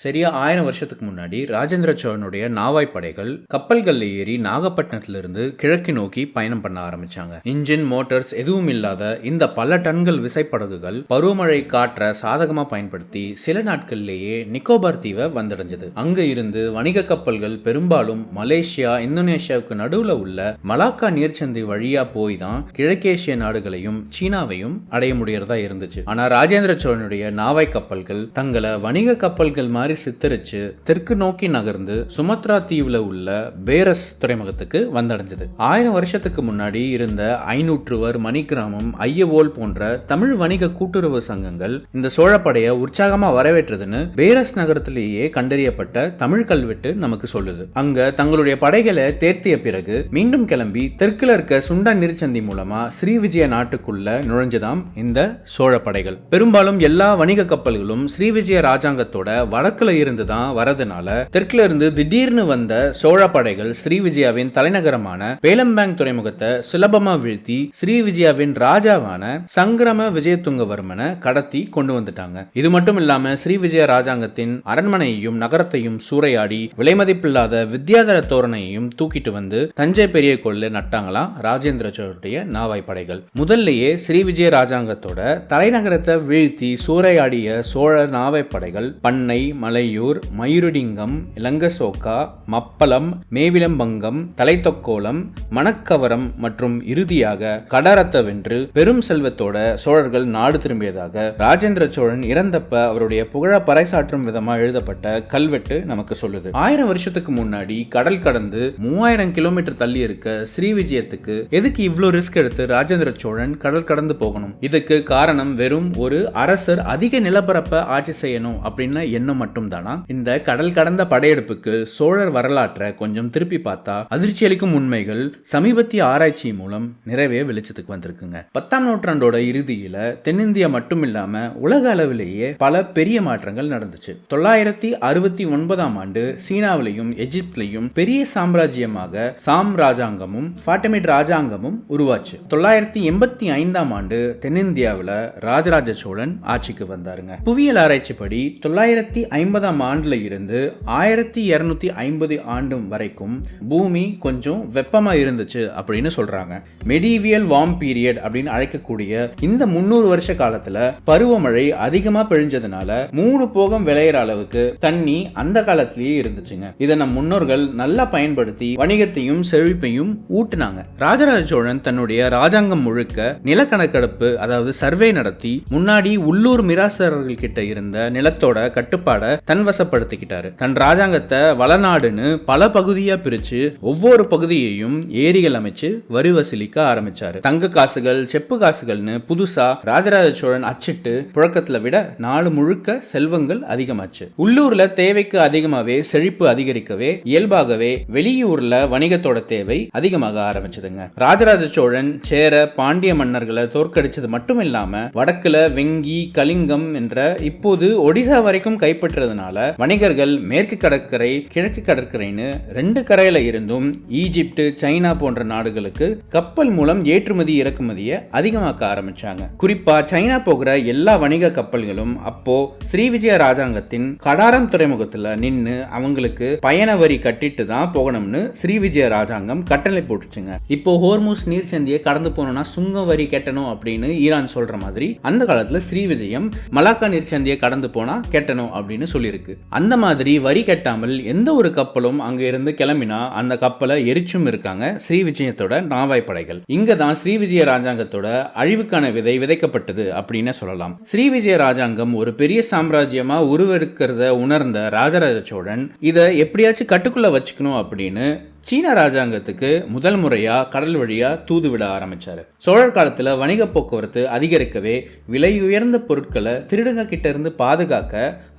சரியா 1000 வருஷத்துக்கு முன்னாடி ராஜேந்திர சோழனுடைய நாவாய் படைகள் கப்பல்கள்ல ஏறி நாகப்பட்டினத்திலிருந்து கிழக்கு நோக்கி பயணம் பண்ண ஆரம்பிச்சாங்க. இன்ஜின் மோட்டார்ஸ் எதுவும் இல்லாத இந்த பல டன்கள் விசைப்படகுகள் பருவமழை காற்றை சாதகமா பயன்படுத்தி சில நாட்கள்லேயே நிக்கோபார் தீவை வந்தடைஞ்சது. அங்க இருந்து வணிக கப்பல்கள் பெரும்பாலும் மலேசியா, இந்தோனேஷியாவுக்கு நடுவுல உள்ள மலாக்கா நீர்ச்சந்தை வழியா போய் தான் கிழக்கேசிய நாடுகளையும் சீனாவையும் அடைய முடியறதா இருந்துச்சு. ஆனா ராஜேந்திர சோழனுடைய நாவாய் கப்பல்கள் தங்களை வணிக கப்பல்கள் மாதிரி சித்தரிச்சு தெற்கு நோக்கி நகர்ந்து சுமத்ரா தீவுல உள்ள பேரஸ் துறைமுகத்துக்கு வந்தடைஞ்சது. 1000 வருஷத்துக்கு முன்னாடி இருந்த 500 மணிகிராமம், ஐயவோல் போன்ற தமிழ் வணிக கூட்டுறவு சங்கங்கள் இந்த சோழப்படையை உற்சாகமா வரவேற்றதுன்னு பேரஸ் நகரத்திலேயே கண்டறியப்பட்ட தமிழ் கல்வெட்டு நமக்கு சொல்லுது. அங்க தங்களுடைய படைகளை தேர்த்திய பிறகு மீண்டும் கிளம்பி தெற்குல இருக்க சுண்டா நீர்ச்சந்தி மூலமா ஸ்ரீவிஜய நாட்டுக்குள்ள நுழைஞ்சதாம் இந்த சோழ படைகள். பெரும்பாலும் எல்லா வணிக கப்பல்களும் ஸ்ரீவிஜய ராஜாங்கத்தோட வடக்குல இருந்துதான் வரதுனால தெற்குல இருந்து திடீர்னு வந்த சோழ படைகள் ஸ்ரீவிஜயாவின் தலைநகரமான பேலம்பாங் துறைமுகத்தை சுலபமா வீழ்த்தி ஸ்ரீவிஜயாவின் ராஜாவான சங்கிரம விஜயதுங்கவர்மனை கடத்தி கொண்டு வந்துட்டாங்க. இது மட்டும் இல்லாம ஸ்ரீவிஜய ராஜாங்கத்தின் அரண்மனையையும் நகரத்தையும் சூறையாடி விலைமதிப்பில்லாத வித்யாதர தோரணையையும் தூக்கிட்டு வந்து தஞ்சை பெரிய கோயில நட்டாங்களாம் ராஜேந்திர சோழருடைய நாவாய் படைகள். முதல்லயே ஸ்ரீவிஜய ராஜாங்கத்தோட தலைநகரத்தை வீழ்த்தி சூறையாடிய சோழ நாவாய் படைகள் பண்ணை, மலையூர், மயூரடிங்கம், இலங்கசோக்கா, மப்பலம், மேவிலம்பங்கம், தலைத்தொக்கோலம், மணக்கவரம் மற்றும் இறுதியாக கடரத்தை வென்று பெரும் செல்வத்தோட சோழர்கள் நாடு திரும்பியதாக ராஜேந்திர சோழன் இறந்தப்ப அவருடைய புகழ பறைசாற்றும் விதமா எழுதப்பட்ட கல்வெட்டு நமக்கு சொல்லுது. 1000 வருஷத்துக்கு முன்னாடி கடல் கடந்து 3000 கிலோமீட்டர் தள்ளி இருக்க ஸ்ரீவிஜயத்துக்கு எதுக்கு இவ்ளோ ரிஸ்க் எடுத்து ராஜேந்திர சோழன் கடல் கடந்து போகணும்? இதுக்கு காரணம் வெறும் ஒரு அரசர் அதிக நிலப்பரப்பை ஆட்சி செய்யணும் அப்படின்னு எண்ணம் மட்டும் தானா? இந்த கடல் கடந்த படையெடுப்புக்கு சோழர் வரலாற்றை கொஞ்சம் திருப்பி பார்த்தா அதிர்ச்சி அளிக்கும் உண்மைகள் சமீபத்திய ஆராய்ச்சி மூலம் நிறைவே வெளிச்சத்துக்கு வந்திருக்குங்க. 10ஆம் நூற்றாண்டோட இறுதியில தென்னிந்தியா மட்டும் இல்லாம உலக அளவிலேயே பல பெரிய மாற்றங்கள் நடந்துச்சு. 969ஆம் ஆண்டு சீனாவிலையும் எகிப்திலையும் பெரிய சாம்ராஜ்யமாக சாம் ராஜாங்கமும் ஃபாட்டிமிட் ராஜாங்கமும் உருவாச்சு. 985ஆம் ஆண்டு தென்னிந்தியாவில் ராஜராஜ சோழன் ஆட்சிக்கு வந்தாருங்க. புவியியல் ஆராய்ச்சி படி 950ஆம் ஆண்டுல இருந்து 1250 ஆண்டு வரைக்கும் பூமி கொஞ்சம் வெப்பமா இருந்துச்சு அப்படின்னு சொல்றாங்க. மெடிவியல் வார்ம் பீரியட் அப்படின்னு அழைக்கக்கூடிய இந்த 300 வருஷ காலத்துல பருவமழை அதிகமா பெழிஞ்சதுனால 3 போகம் விளையிற அளவுக்கு தண்ணி அந்த காலத்திலேயே இருந்துச்சுங்க. இதை நம் முன்னோர்கள் நல்லா பயன்படுத்தி வணிகத்தையும் செழிப்பையும் ஊட்டினாங்க. ராஜராஜ சோழன் தன்னுடைய ராஜாங்கம் முழுக்க நிலக்கணக்கெடுப்பு, அதாவது சர்வே நடத்தி முன்னாடி உள்ளூர் மிராசர்கள் கிட்ட இருந்த நிலத்தோட கட்டுப்பாட தன்வசப்படுத்திக்கிட்டாரு. தன் ராஜாங்கத்தை வளநாடுன்னு பல பகுதியா பிரிச்சு ஒவ்வொரு பகுதியையும் ஏரிகள் அமைச்சு வரி வசூலிக்க ஆரம்பிச்சாரு. தங்க காசுகள், செப்பு காசுகள்னு புதுசா ராஜராஜ சோழன் அச்சிட்டு புழக்கத்துல விட நாடு முழுக்க செல்வங்கள் அதிகமாச்சு. உள்ளூர்ல தேவைக்கு அதிகமாவே செழிப்பு அதிகரிக்கவே இயல்பாகவே வெளியூர்ல வணிகத்தோட தேவை அதிகமாக ஆரம்பிச்சதுங்க. ராஜராஜ சோழன் சேர, பாண்டிய மன்னர்களை தோற்கடிச்சது மட்டும் இல்லாம வடக்குல வெங்கி, கலிங்கம் என்ற இப்போது ஒடிசா வரைக்கும் கைப்பற்றதுனால வணிகர்கள் மேற்கு கடற்கரை, கிழக்கு கடற்கரைன்னு 2 கரையில இருந்தும் ஈஜிப்ட், சைனா போன்ற நாடுகளுக்கு கப்பல் மூலம் ஏற்றுமதி இறக்குமதியை அதிகமாக்க ஆரம்பிச்சாங்க. குறிப்பா சைனா போகிற எல்லா வணிக கப்பல்களும் அப்போ ஸ்ரீவிஜய ராஜாங்கத்தின் கடாரம் துறைமுகத்துல நின்னு அவங்களுக்கு பயண வரி கட்டிட்டு தான் போகணும்னு ஸ்ரீவிஜய ராஜாங்கம் கட்டளை போட்டுச்சுங்க. இப்போ ஹோர்முஸ் நீர்ச்சந்தியை கடந்து போனோம்னா சுங்க வரி கட்டணும் அப்படின்னு ஈரான் சொல்ற மாதிரி அந்த காலத்துல ஸ்ரீவிஜயம் மலாக்கா நீர்ச்சந்தியை கடந்து போனா கட்டணும் அப்படின்னு சொல்லியிருக்கு. அந்த மாதிரி வரி கட்டாமல் எந்த ஒரு கப்பலும் அங்க இருந்து கிளம்பினா அந்த கப்பலை எரிச்சும் இருக்காங்க ஸ்ரீவிஜயத்தோட நாவாய் படைகள். இங்க தான் ஸ்ரீவிஜய ராஜாங்கத்தோட அழிவுக்கான விதை விதைக்கப்பட்டது அப்படின்னு சொல்லலாம். ஸ்ரீவிஜய ராஜாங்கம் ஒரு பெரிய சாம்ராஜ்யமா உருவெடுக்கிறத உணர்ந்த ராஜராஜ சோழன் இதை எப்படியாச்சும் கட்டுக்குள்ள வச்சுக்கணும் அப்படின்னு சீன ராஜாங்கத்துக்கு முதல் முறையா கடல் வழியா தூது விட ஆரம்பிச்சாரு. சோழர் காலத்துல வணிக போக்குவரத்து அதிகரிக்கவே விலையுயர்ந்த பொருட்களை திருடங்க கிட்ட இருந்து பாதுகாக்க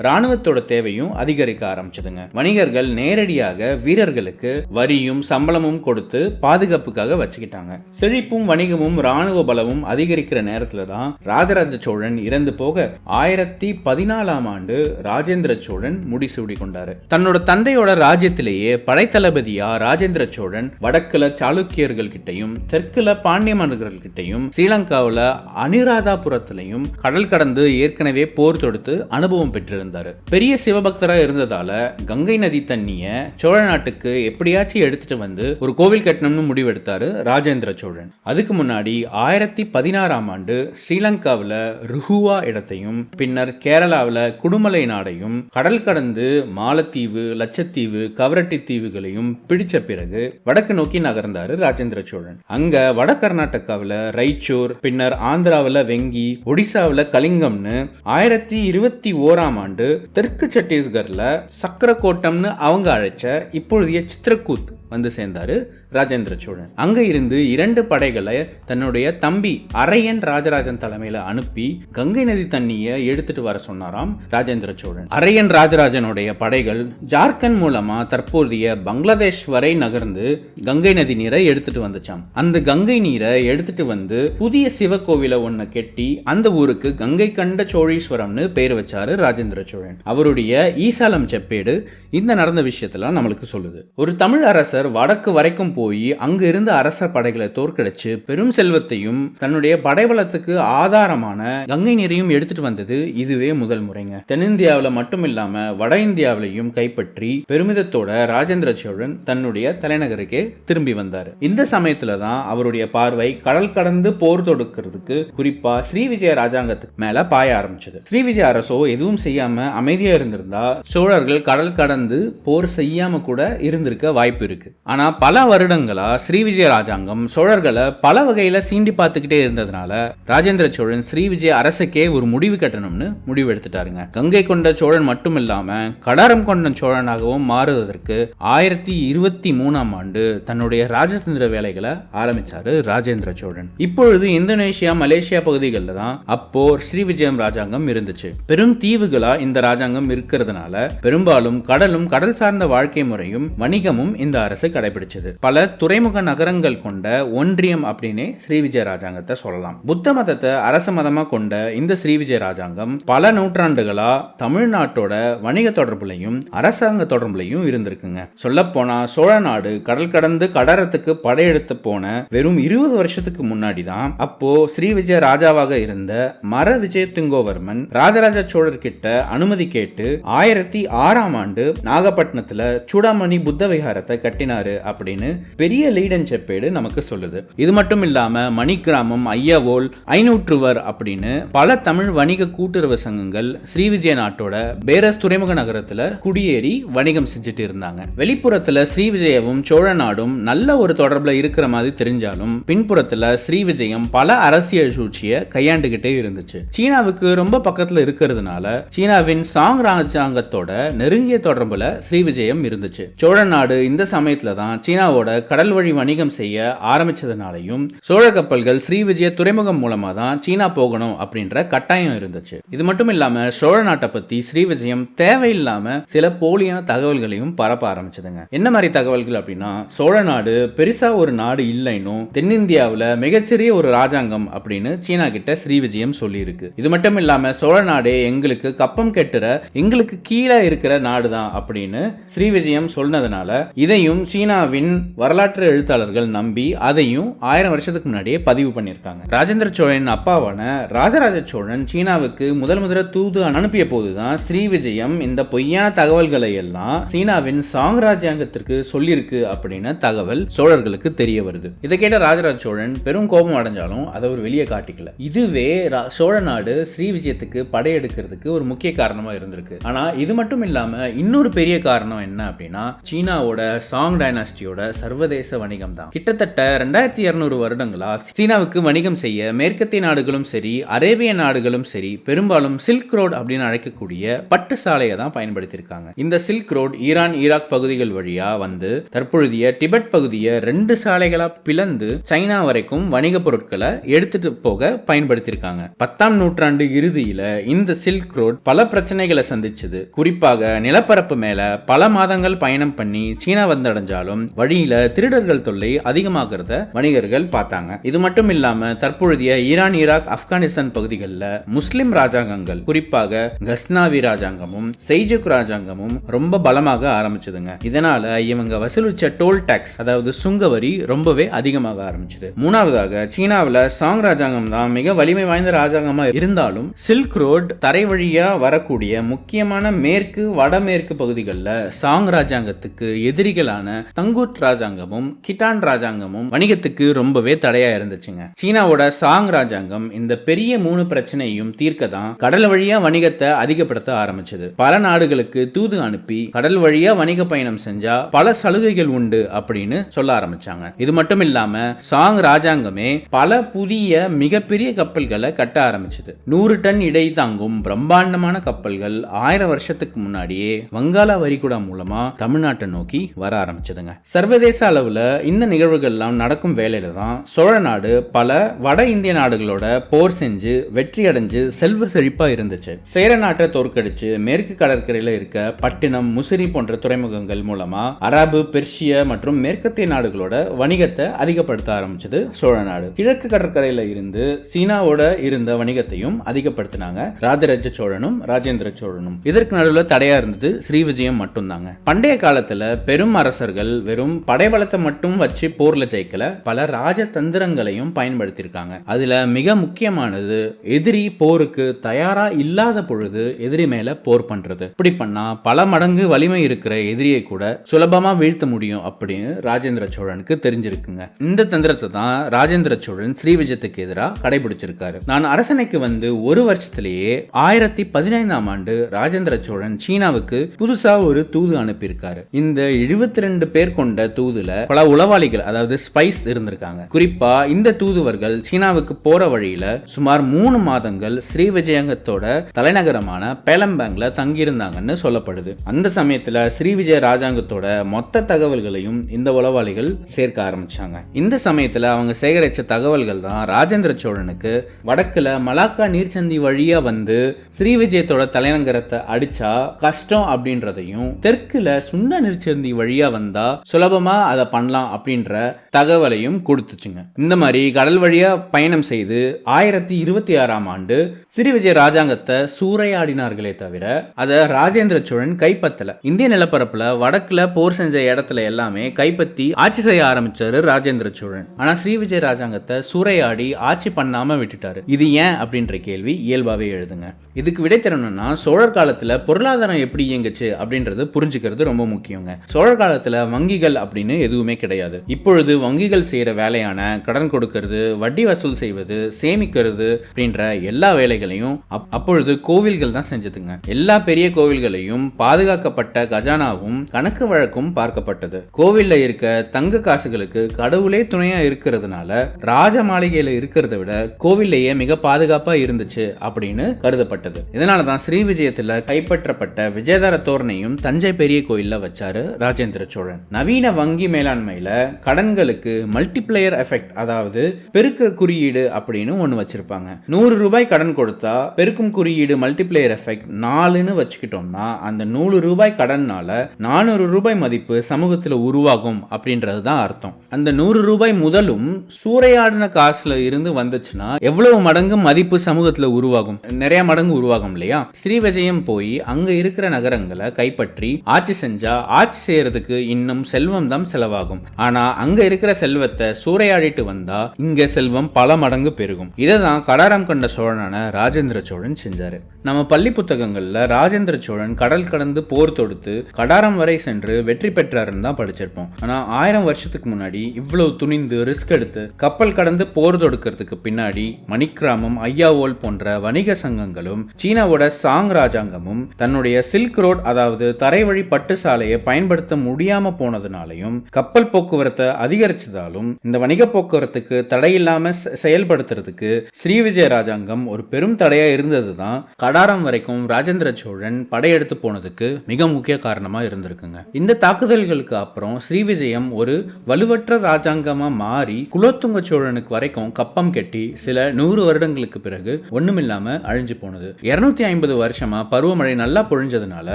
ராணுவத்தோட தேவையும் அதிகரிக்க ஆரம்பிச்சதுங்க. வணிகர்கள் நேரடியாக வீரர்களுக்கு வரியும் சம்பளமும் கொடுத்து பாதுகாப்புக்காக வச்சுக்கிட்டாங்க. செழிப்பும் வணிகமும் ராணுவ பலமும் அதிகரிக்கிற நேரத்துல தான் ராஜராஜ சோழன் இறந்து போக 1014ஆம் ஆண்டு ராஜேந்திர சோழன் முடிசூடி கொண்டாரு. தன்னோட தந்தையோட ராஜ்யத்திலேயே படைத்தளபதியா ராஜேந்திர சோழன் வடக்குல சாளுக்கியர்கள் கிட்டையும் தெற்குல பாண்டிய மன்னர்கள் கிட்டையும் ஸ்ரீலங்காவில் அனுராதாபுரத்திலையும் கடல் கடந்து ஏற்கனவே போர் தொடுத்து அனுபவம் பெற்றிருந்தாரு. பெரிய சிவபக்தரா இருந்ததால கங்கை நதி தண்ணிய சோழ நாட்டுக்கு எப்படியாச்சும் எடுத்துட்டு வந்து ஒரு கோவில் கட்டணும்னு முடிவெடுத்தாரு ராஜேந்திர சோழன். அதுக்கு முன்னாடி 1016ஆம் ஆண்டு ஸ்ரீலங்காவில் ருஹுவா இடத்தையும் பின்னர் கேரளாவில் குடுமலை நாடையும் கடல் கடந்து மாலத்தீவு, லட்சத்தீவு, கவரட்டி தீவுகளையும் பிடிச்ச பிறகு வடக்கு நோக்கி நகர்ந்தாரு ராஜேந்திர சோழன். அங்க வட கர்நாடகாவில் ரைச்சூர், பின்னர் ஆந்திராவில் வெங்கி, ஒடிசாவில் கலிங்கம்னு 1021ஆம் ஆண்டு தெற்கு சத்தீஸ்கர்ல சக்கரக்கோட்டம்னு அவங்க அழைச்ச இப்பொழுதைய சித்திரக்கூத் வந்து சேர்ந்தாரு ராஜேந்திர சோழன். அங்க இருந்து 2 படைகளை தன்னுடைய தம்பி அரையன் ராஜராஜன் தலைமையில அனுப்பி கங்கை நதி தண்ணியை எடுத்துட்டு வர சொன்னாராம் ராஜேந்திர சோழன். அரையன் ராஜராஜனுடைய படைகள் ஜார்க்கண்ட் மூலமா தற்போதைய பங்களாதேஷ் வரை நகர்ந்து கங்கை நதி நீரை எடுத்துட்டு வந்துச்சாம். அந்த கங்கை நீரை எடுத்துட்டு வந்து புதிய சிவகோவில ஒன்ன கெட்டி அந்த ஊருக்கு கங்கை கண்ட சோழீஸ்வரம்னு பேர் வச்சாரு ராஜேந்திர சோழன். அவருடைய ஈசாலம் செப்பேடு இந்த நடந்த விஷயத்தெல்லாம் நம்மளுக்கு சொல்லுது. ஒரு தமிழ் அரசர் வடக்கு வரைக்கும் போய் அங்க இருந்த அரச படைகளை தோற்கடிச்சு பெரும் செல்வத்தையும் தன்னுடைய படைபலத்துக்கு ஆதாரமான கங்கை நீரையும் எடுத்துட்டு வந்தது இதுவே முதல் முறைங்க. தென்னிந்தியாவில் மட்டும் இல்லாம வட இந்தியாவிலையும் கைப்பற்றி பெருமிதத்தோட ராஜேந்திர சோழன் தன்னுடைய தலைநகருக்கே திரும்பி வந்தார். இந்த சமயத்துல தான் அவருடைய பார்வை கடல் கடந்து போர் தொடுக்கிறதுக்கு குறிப்பா ஸ்ரீவிஜய ராஜாங்கத்துக்கு மேல பாய ஆரம்பிச்சது. ஸ்ரீவிஜய அரசோ எதுவும் செய்யாம அமைதியா இருந்திருந்தா சோழர்கள் கடல் கடந்து போர் செய்யாம கூட இருந்திருக்க வாய்ப்பு இருக்கு. ஆனா பல வருடங்களா ஸ்ரீவிஜய ராஜாங்கம் சோழர்களை பல வகையில சீண்டி பார்த்துக்கிட்டே இருந்ததுனால ராஜேந்திர சோழன் ஸ்ரீவிஜய அரசுக்கே ஒரு முடிவு கட்டணும்னு முடிவு எடுத்துட்டாருங்க. கங்கை கொண்ட சோழன் மட்டும் இல்லாம கடாரம் கொண்ட சோழனாகவும் மாறுவதற்கு 1023ஆம் ஆண்டு தன்னுடைய ராஜதந்திர வேலைகளை ஆரம்பிச்சாரு ராஜேந்திர சோழன். இப்பொழுது இந்தோனேஷியா, மலேசியா பகுதிகளில் தான் அப்போ ஸ்ரீவிஜயம் ராஜாங்கம் இருந்துச்சு. பெரும் தீவுகளா இந்த ராஜாங்கம் இருக்கிறதுனால பெரும்பாலும் கடலும் கடல் சார்ந்த வாழ்க்கை முறையும் வணிகமும் இந்த அரசு கடைபிடிச்சது. பல துறைமுக நகரங்கள் கொண்ட ஒன்றியம் அப்படின்னே ஸ்ரீவிஜய ராஜாங்கத்தை சொல்லலாம். புத்த மதத்தை அரச மதமா கொண்ட இந்த ஸ்ரீவிஜய ராஜாங்கம் பல நூற்றாண்டுகளா தமிழ்நாட்டோட வணிக தொடர்புலையும் அரசாங்க தொடர்புலையும் இருந்திருக்குங்க. சொல்ல போனா சோழ நாடு கடல் கடந்து கடரத்துக்கு படையெடுத்து போன வெறும் 20 வருஷத்துக்கு முன்னாடி தான் அப்போ ஸ்ரீவிஜய ராஜாவாக இருந்த மர விஜயதுங்கோவர்மன் ராஜராஜ சோழர் கிட்ட அனுமதி கேட்டு 1006ஆம் ஆண்டு நாகப்பட்டினத்துல சூடாமணி புத்த விகாரத்தை கட்டினாரு அப்படின்னு பெரிய லீடன் செப்பேடு நமக்கு சொல்லுது. இது மட்டும் இல்லாம மணிக்கிராமம், ஐயவோல், ஐநூற்றுவர் அப்படின்னு பல தமிழ் வணிக கூட்டுறவு சங்கங்கள் ஸ்ரீவிஜய நாட்டோட பேரஸ் துறைமுக நகரத்துல குடியேறி வணிகம் செஞ்சுட்டு இருந்தாங்க. வெளிப்புறத்துல ஸ்ரீவிஜயமும் சோழ நாடும் நல்ல ஒரு தொடர்புல இருக்கிற மாதிரி தெரிஞ்சாலும் பின்புறத்துல ஸ்ரீவிஜயம் பல அரசியல் சூழ்ச்சியை கையாண்டுகிட்டே இருந்துச்சு. சீனாவுக்கு ரொம்ப பக்கத்துல இருக்கிறதுனால சீனாவின் சாங் ராஜாங்கத்தோட நெருங்கிய தொடர்புல ஸ்ரீவிஜயம் இருந்துச்சு. சோழ நாடு இந்த சமயத்துல தான் சீனாவோட கடல் வழி வணிகம் செய்ய ஆரம்பிச்சதுனாலையும் சோழ கப்பல்கள் ஸ்ரீவிஜய துறைமுகம் மூலமா தான் சீனா போகணும் அப்படின்ற கட்டாயம் இருந்துச்சு. இது மட்டும் இல்லாம சோழ நாட்டை பத்தி ஸ்ரீவிஜயம் தேவையில்லாம சில போலியான தகவல்களையும் பரப்ப ஆரம்பிச்சதுங்க. என்ன மாதிரி தகவல்கள் அப்படின்னா, சோழ நாடு பெருசா ஒரு நாடு இல்லைன்னு தென்னிந்தியாவில் மிகச்சிறிய ஒரு ராஜாங்கம் அப்படின்னு சீனா கிட்ட ஸ்ரீவிஜயம் சொல்லி இருக்கு. இது மட்டும் இல்லாம சோழ நாடே எங்களுக்கு கப்பம் கெட்டுற எங்களுக்கு கீழே இருக்கிற நாடு தான் அப்படின்னு ஸ்ரீவிஜயம் சொன்னதுனால இதையும் சீனாவின் வரலாற்று எழுத்தாளர்கள் நம்பி அதையும் 1000 வருஷத்துக்கு முன்னாடியே பதிவு பண்ணியிருக்காங்க. ராஜேந்திர சோழன் அப்பாவான ராஜராஜ சோழன் சீனாவுக்கு முதல் தூது அனுப்பிய போதுதான் ஸ்ரீவிஜயம் இந்த பொய்யான தகவல்களை எல்லாம் சீனாவின் சாங் ராஜ்யாங்கத்திற்கு சொல்லியிருக்கு அப்படின்னு தகவல் சோழர்களுக்கு தெரிய வருது. இதை கேட்ட ராஜராஜ சோழன் பெரும் கோபம் அடைஞ்சாலும் அதை ஒரு வெளியே காட்டிக்கல. இதுவே சோழ நாடு ஸ்ரீவிஜயத்துக்கு படையெடுக்கிறதுக்கு ஒரு முக்கிய காரணமா இருந்திருக்கு. ஆனா இது மட்டும் இல்லாம இன்னொரு பெரிய காரணம் என்ன அப்படின்னா, சீனாவோட சாங் டைனாஸ்டியோட சர்வதேச வணிகம் தான். கிட்டத்தட்ட 2200 வருடங்களா சீனாவுக்கு வணிகம் செய்ய மேற்கத்திய நாடுகளும் சரி அரேபிய நாடுகளும் சரி பெரும்பாலும் சில்க் ரோட் அப்படின்னு அழைக்கக்கூடிய பட்டு சாலையை தான் பயன்படுத்தியிருக்காங்க. இந்த சில்க் ரோட் ஈரான், ஈராக் பகுதிகள் வழியா வந்து தற்பொழுதைய டிபெட் பகுதியை 2 சாலைகளா பிளந்து சைனா வரைக்கும் வணிக பொருட்களை எடுத்துட்டு போக பயன்படுத்தியிருக்காங்க. 10ஆம் நூற்றாண்டு இறுதியில இந்த சில்க் ரோட் பல பிரச்சனைகளை சந்திச்சது. குறிப்பாக நிலப்பரப்பு மேல பல மாதங்கள் பயணம் பண்ணி சீனா வந்தடைஞ்ச அடைஞ்சாலும் வழியில திருடர்கள் தொல்லை அதிகமாகிறத வணிகர்கள் பார்த்தாங்க. இது மட்டும் இல்லாம தற்பொழுதைய ஈரான், ஈராக், ஆப்கானிஸ்தான் பகுதிகளில் முஸ்லிம் ராஜாங்கங்கள், குறிப்பாக கஸ்னாவி ராஜாங்கமும் செல்ஜுக் ராஜாங்கமும் ரொம்ப பலமாக ஆரம்பிச்சதுங்க. இதனால இவங்க வசூலிச்ச டோல் டாக்ஸ், அதாவது சுங்கவரி ரொம்பவே அதிகமாக ஆரம்பிச்சது. மூணாவதாக சீனாவில் சாங் ராஜாங்கம் தான் மிக வலிமை வாய்ந்த ராஜாங்கமா இருந்தாலும் சில்க் ரோட் தரை வழியா வரக்கூடிய முக்கியமான மேற்கு வடமேற்கு பகுதிகளில் சாங் ராஜாங்கத்துக்கு எதிரிகளான தங்கூத் ராஜாங்கமும் கிட்டான் ராஜாங்கமும் வணிகத்துக்கு ரொம்பவே தடையா இருந்துச்சுங்க. சீனாவோட சாங் ராஜாங்கம் இந்த பெரிய 3 பிரச்சனையும் தீர்க்க தான் கடல் வழியா வணிகத்தை அதிகப்படுத்த ஆரம்பிச்சது. பல நாடுகளுக்கு தூது அனுப்பி கடல் வழியா வணிக பயணம் செஞ்சா பல சலுகைகள் உண்டு அப்படின்னு சொல்ல ஆரம்பிச்சாங்க. இது மட்டும் இல்லாம சாங் ராஜாங்கமே பல புதிய மிகப்பெரிய கப்பல்களை கட்ட ஆரம்பிச்சது. 100 டன் இடை தாங்கும் பிரம்மாண்டமான கப்பல்கள் 1000 வருஷத்துக்கு முன்னாடியே வங்காள வரிகுடா மூலமா தமிழ்நாட்டை நோக்கி வர ஆரம்பிச்சதுங்க. சர்வதேச அளவுல இந்த நிகழ்வுகள் எல்லாம் நடக்கும் வேலையில தான் சோழ நாடு பல வட இந்திய நாடுகளோட போர் செஞ்சு வெற்றி அடைஞ்சு செல்வ செழிப்பா இருந்துச்சு. சேர நாட்டை தோற்கடிச்சு மேற்கு கடற்கரையில இருக்க பட்டினம், முசிறி போன்ற துறைமுகங்கள் மூலமா அரபு, பெர்ஷிய மற்றும் மேற்கத்திய நாடுகளோட வணிகத்தை அதிகப்படுத்த ஆரம்பிச்சது சோழ நாடு. கிழக்கு கடற்கரையில இருந்து சீனாவோட இருந்த வணிகத்தையும் அதிகப்படுத்தினாங்க ராஜராஜ சோழனும் ராஜேந்திர சோழனும். இதற்கு நடுவில் தடையா இருந்தது ஸ்ரீவிஜயம் மட்டும்தாங்க. பண்டைய காலத்துல பெரும் அரசர்கள் வெறும் படைபலத்தை மட்டும் வச்சு போர்ல ஜெயிக்கல, பல ராஜதந்திரங்களையும் பயன்படுத்தியிருக்காங்க. அதுல மிக முக்கியமானது எதிரி போருக்கு தயாரா இல்லாத பொழுது எதிரி மேல போர் பண்றது. இப்படி பண்ணா பல மடங்கு வலிமை இருக்கிற எதிரியை கூட சுலபமா வீழ்த்த முடியும் அப்படின்னு ராஜேந்திர சோழனுக்கு தெரிஞ்சிருக்குங்க. இந்த தந்திரத்தை தான் ராஜேந்திர சோழன் ஸ்ரீவிஜயத்துக்கு எதிராக கடைபிடிச்சிருக்காரு. நான் அரசனைக்கு வந்து ஒரு வருஷத்திலேயே 1015ஆம் ஆண்டு ராஜேந்திர சோழன் சீனாவுக்கு புதுசா ஒரு தூது அனுப்பியிருக்காரு. இந்த 72 பேர் கொண்ட தூதுல பல உளவாளிகள், அதாவது ஸ்பைஸ் இருந்திருக்காங்க. குறிப்பா இந்த தூதுவர்கள் சீனாவுக்கு போற வழியில சுமார் 3 மாதங்கள் ஸ்ரீவிஜயத்தோட தலைநகரமான பேலம்பாங்ல தங்கியிருந்தாங்கன்னு சொல்லப்படுது. அந்த சமயத்துல ஸ்ரீவிஜய ராஜாங்கத்தோட மொத்த தகவல்களையும் இந்த உளவாளிகள் சேர்க்க ஆரம்பிச்சாங்க. இந்த சமயத்துல அவங்க சேகரிச்ச தகவல்கள் தான் ராஜேந்திர சோழனுக்கு வடக்குல மலாக்கா நீர்ச்சந்தி வழியா வந்து ஸ்ரீவிஜயத்தோட தலைநகரத்தை அடிச்சா கஷ்டம் அப்படின்றதையும், தெற்குல சுண்ண நீர்ச்சந்தி வழியா வந்தா சுலபமா அதை பண்ணலாம் அப்படின்ற தகவலையும் கொடுத்துச்சுங்க. இந்த மாதிரி கடல் வழியா பயணம் செய்து 1026ஆம் ஆண்டு ஸ்ரீவிஜய ராஜாங்கத்தை சூறையாடினார்களே தவிர அதை ராஜேந்திர சோழன் கைப்பற்றல. இந்திய நிலப்பரப்புல வடக்குல போர் செஞ்ச இடத்துல எல்லாமே கைப்பற்றி ஆட்சி செய்ய ஆரம்பிச்சாரு ராஜேந்திர சோழன். ஆனா ஸ்ரீவிஜய ராஜாங்கத்தை சூறையாடி ஆட்சி பண்ணாம விட்டுட்டாரு. இது ஏன் அப்படின்ற கேள்வி இயல்பாவே எழுதுங்க. இதுக்கு விடை தரணும்னா சோழர் காலத்துல பொருளாதாரம் எப்படி இயங்குச்சு அப்படின்றது புரிஞ்சுக்கிறது ரொம்ப முக்கியங்க. சோழர் காலத்துல வங்கிகள் அப்படின்னு எதுவுமே கிடையாது. இப்பொழுது வங்கிகள் செய்யற வேலையான கடன் கொடுக்கிறது, வட்டி வசூல் செய்வது, சேமிக்கிறது அப்படின்ற எல்லா வேலைகளையும் அப்பொழுது கோவில்கள் தான் செஞ்சதுங்க. எல்லா பெரிய கோவில்களையும் பாதுகாக்கப்பட்ட கஜானாவும் கணக்கு வழக்கும் பார்க்கப்பட்டது. கோவில்ல இருக்க தங்க காசுகளுக்கு கடவுளே துணையா இருக்கிறதுனால ராஜ மாளிகையில இருக்கிறத விட கோவில்லையே மிக பாதுகாப்பா இருந்துச்சு அப்படின்னு கருதப்பட்டது. இதனாலதான் ஸ்ரீவிஜயத்துல கைப்பற்றப்பட்ட விஜயதர தோரணையும் தஞ்சை பெரிய கோயில்ல வச்சாரு ராஜேந்திர சோழன். நவீன வங்கி மேலாண்மையில கடன்களுக்கு மல்டிப்ளையர் எஃபெக்ட், அதாவது பெருக்க குறியீடு அப்படின்னு ஒண்ணு வச்சிருப்பாங்க. 100 ரூபாய் கடன் கொடுத்தா பெருக்கும் குறியீடு மல்டிப்ளையர் எஃபெக்ட் 4ன்னு வச்சுக்கிட்டோம்னா அந்த 100 ரூபாய் கடன்னால 400 ரூபாய் மதிப்பு சமூகத்துல உருவாகும் அப்படின்றது தான் அர்த்தம். அந்த 100 ரூபாய் முதலும் சூறையாடின காசுல இருந்து வந்துச்சுன்னா எவ்வளவு மடங்கு மதிப்பு சமூகத்துல உருவாகும்? நிறைய மடங்கு உருவாகும் இல்லையா? ஸ்ரீவிஜயம் போய் அங்க இருக்கிற நகரங்களை கைப்பற்றி ஆட்சி செஞ்சா ஆட்சி செய்யறதுக்கு இன்னும் செல்வம் தான் செலவாகும். ஆனா அங்க இருக்கிற செல்வத்தை சூறையாடிட்டு வந்தா இங்க செல்வம் பல மடங்கு பெருகும். இததான் கடாரம் கண்ட சோழனான ராஜேந்திர சோழன் செஞ்சாரு. நம்ம பள்ளி புத்தகங்கள்ல ராஜேந்திர சோழன் கடல் கடந்து போர் தொடுத்து கடாரம் வரை சென்று வெற்றி பெற்றாருன்னு தான் படிச்சிருப்போம். ஆனா 1000 வருஷத்துக்கு முன்னாடி இவ்வளவு துணிந்து ரிஸ்க் எடுத்து கப்பல் கடந்து போர் தொடுக்கிறதுக்கு பின்னாடி மணிக்கிராமம், ஐயாவோல் போன்ற வணிக சங்கங்களும் சீனாவோட சாங் ராஜாங்கமும் தன்னுடைய சில்க் ரோட், அதாவது தரைவழி பட்டு சாலையை பயன்படுத்த முடியாம போனதுனாலையும் கப்பல் போக்குவரத்தை அதிகரிச்சதாலும் இந்த வணிக போக்குவரத்துக்கு தடையில்லாம செயல்படுத்துறதுக்கு ஸ்ரீவிஜய ராஜாங்கம் ஒரு பெரும் தடையா இருந்ததுதான் கடாரம் வரைக்கும் ராஜேந்திர சோழன் படையெடுத்து போனதுக்கு மிக முக்கிய காரணமா இருந்திருக்குங்க. இந்த தாக்குதல்களுக்கு அப்புறம் ஸ்ரீவிஜயம் ஒரு வலுவற்ற ராஜாங்கமா மாறி குலோத்துங்க சோழனுக்கு வரைக்கும் கப்பம் கட்டி சில 100 வருடங்களுக்கு பிறகு ஒண்ணுமில்லாம அழிஞ்சு போனது. 250 வருஷமா பருவமழை நல்லா பொழிஞ்சதுனால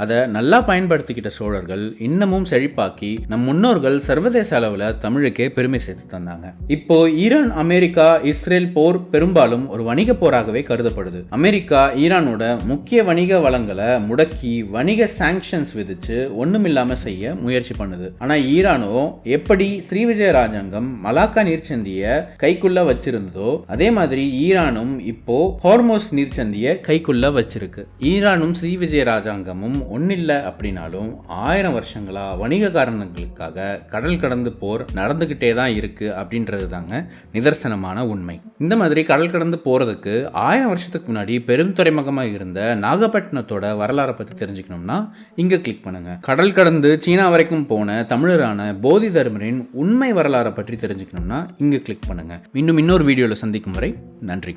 அதை நல்லா பயன்படுத்திக்கிட்ட சோழர்கள் இன்னமும் செழிப்பாக்கி நம் முன்னோர்கள் சர்வதேச அளவுல தமிழுக்கே பெருமை சேர்த்து தந்தாங்க. இப்போ ஈரான் அமெரிக்கா இஸ்ரேல் போர் பெரும்பாலும் ஒரு வணிக போராகவே கருதப்படுது. அமெரிக்கா ஈரானோட முக்கிய வணிக வளங்களை முடக்கி வணிக சாங்ஷன்ஸ் விதிச்சு ஒண்ணுமில்லாம செய்ய முயற்சி பண்ணுது. ஆனா ஈரானோ எப்படி ஸ்ரீவிஜய ராஜாங்கம் மலாக்கா நீர்ச்சந்திய கைக்குள்ள வச்சிருந்ததோ அதே மாதிரி ஈரானும் இப்போ ஹார்மோஸ் நீர்ச்சந்திய கைக்குள்ள வச்சிருக்கு. ஈரானும் ஸ்ரீவிஜய ராஜாங்கமும் ஒன்னில்ல அப்படின்னாலும் 1000 வருஷங்களா வணிக காரணங்களுக்காக கடல் கடந்து போர் நடந்துகிட்டே தான் இருக்கு அப்படின்றது தாங்க நிதர்சனமான உண்மை. இந்த மாதிரி கடல் கடந்து போறதுக்கு 1000 வருஷத்துக்கு முன்னாடி பெரும் துறைமுகமாக இருந்த நாகப்பட்டினத்தோட வரலாறை பத்தி தெரிஞ்சுக்கணும்னா இங்க கிளிக் பண்ணுங்க. கடல் கடந்து சீனா வரைக்கும் போன தமிழரான போதி தர்மரின் உண்மை வரலாறை பற்றி தெரிஞ்சுக்கணும்னா இங்க கிளிக் பண்ணுங்க. இன்னொரு வீடியோல சந்திக்கும் வரை நன்றி.